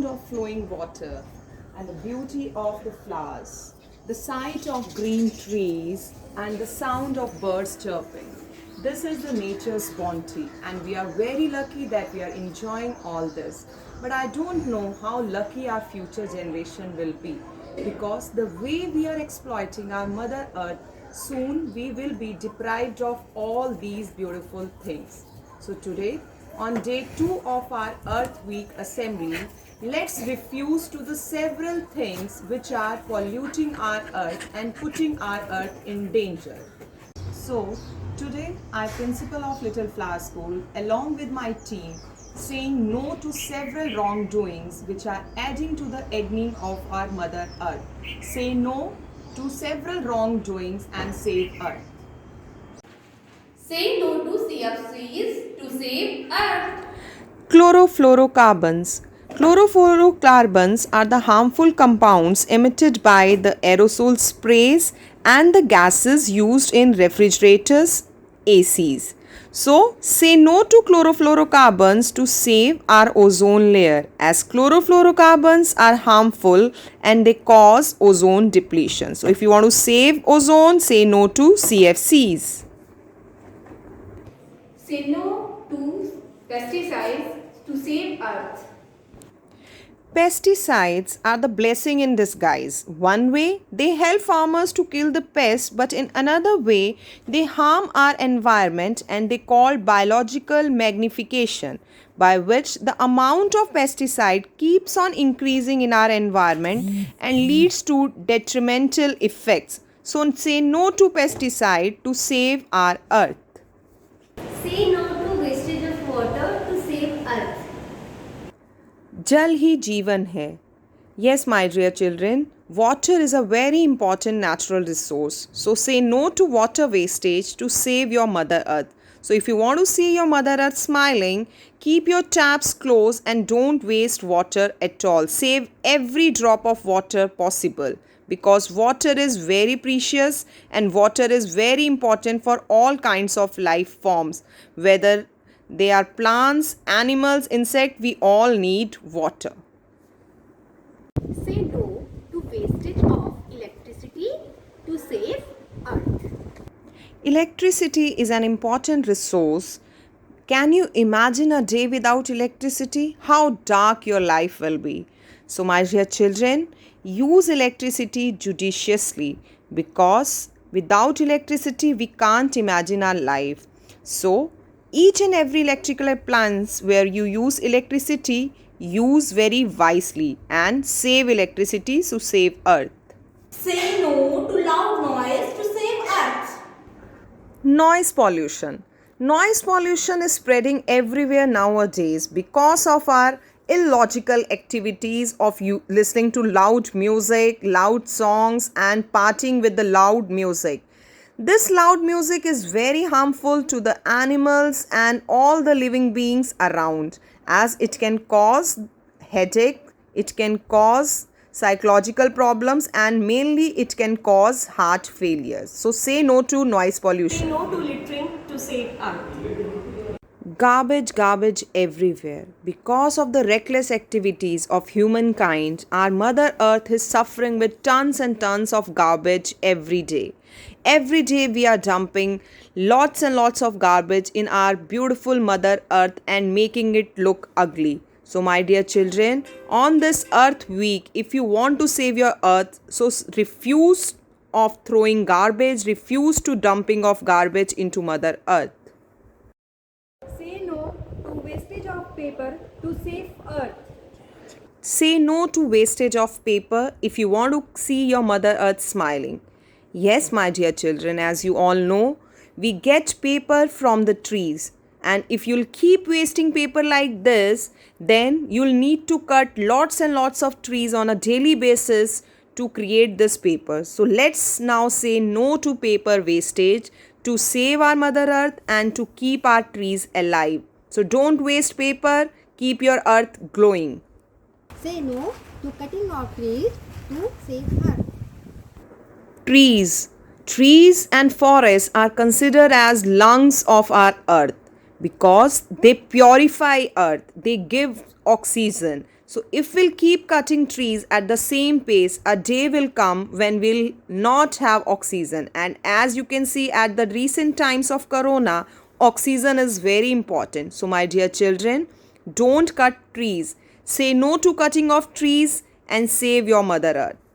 sound of flowing water and the beauty of the flowers, the sight of green trees and the sound of birds chirping. This is the nature's bounty, and we are very lucky that we are enjoying all this. But I don't know how lucky our future generation will be, because the way we are exploiting our Mother Earth, soon we will be deprived of all these beautiful things. So today, on day 2 of our Earth Week assembly, let's refuse to the several things which are polluting our earth and putting our earth in danger. So, today I, principal of Little Flower School, along with my team, saying no to several wrongdoings which are adding to the agony of our Mother Earth. Say no to several wrongdoings and save Earth. Say no to CFCs to save Earth. Chlorofluorocarbons. Chlorofluorocarbons are the harmful compounds emitted by the aerosol sprays and the gases used in refrigerators, ACs. So, say no to chlorofluorocarbons to save our ozone layer, as chlorofluorocarbons are harmful and they cause ozone depletion. So, if you want to save ozone, say no to CFCs. Say no to pesticides to save Earth. Pesticides are the blessing in disguise. One way, they help farmers to kill the pest, but in another way, they harm our environment and they call biological magnification, by which the amount of pesticide keeps on increasing in our environment and leads to detrimental effects. So say no to pesticide to save our earth. Say no to wastage of water to save Earth. Jal hi jeevan hai. Yes, my dear children, water is a very important natural resource. So say no to water wastage to save your Mother Earth. So if you want to see your Mother Earth smiling, keep your taps closed and don't waste water at all. Save every drop of water possible, because water is very precious and water is very important for all kinds of life forms, whether they are plants, animals, insects, we all need water. Say no to wastage of electricity to save Earth. Electricity is an important resource. Can you imagine a day without electricity? How dark your life will be. So, my dear children, use electricity judiciously, because without electricity we can't imagine our life. So, each and every electrical appliance where you use electricity, use very wisely and save electricity to save earth. Say no to loud noise to save Earth. Noise pollution. Noise pollution is spreading everywhere nowadays because of our illogical activities of you listening to loud music, loud songs, and partying with the loud music. This loud music is very harmful to the animals and all the living beings around, as it can cause headache, it can cause psychological problems, and mainly it can cause heart failures. So say no to noise Say pollution. no to littering to save Earth. Garbage everywhere. Because of the reckless activities of humankind, our Mother Earth is suffering with tons and tons of garbage every day. Every day we are dumping lots and lots of garbage in our beautiful Mother Earth and making it look ugly. So, my dear children, on this Earth Week, if you want to save your Earth, so refuse of throwing garbage, refuse to dumping of garbage into Mother Earth. Say no to wastage of paper to save Earth. Say no to wastage of paper if you want to see your Mother Earth smiling. Yes, my dear children, as you all know, we get paper from the trees. And if you'll keep wasting paper like this, then you'll need to cut lots and lots of trees on a daily basis to create this paper. So let's now say no to paper wastage to save our Mother Earth and to keep our trees alive. So don't waste paper, keep your earth glowing. Say no to cutting of trees to save Earth. Trees. Trees and forests are considered as lungs of our earth because they purify earth, they give oxygen. So if we'll keep cutting trees at the same pace, a day will come when we'll not have oxygen. And as you can see at the recent times of corona, oxygen is very important. So my dear children, don't cut trees. Say no to cutting of trees and save your Mother Earth.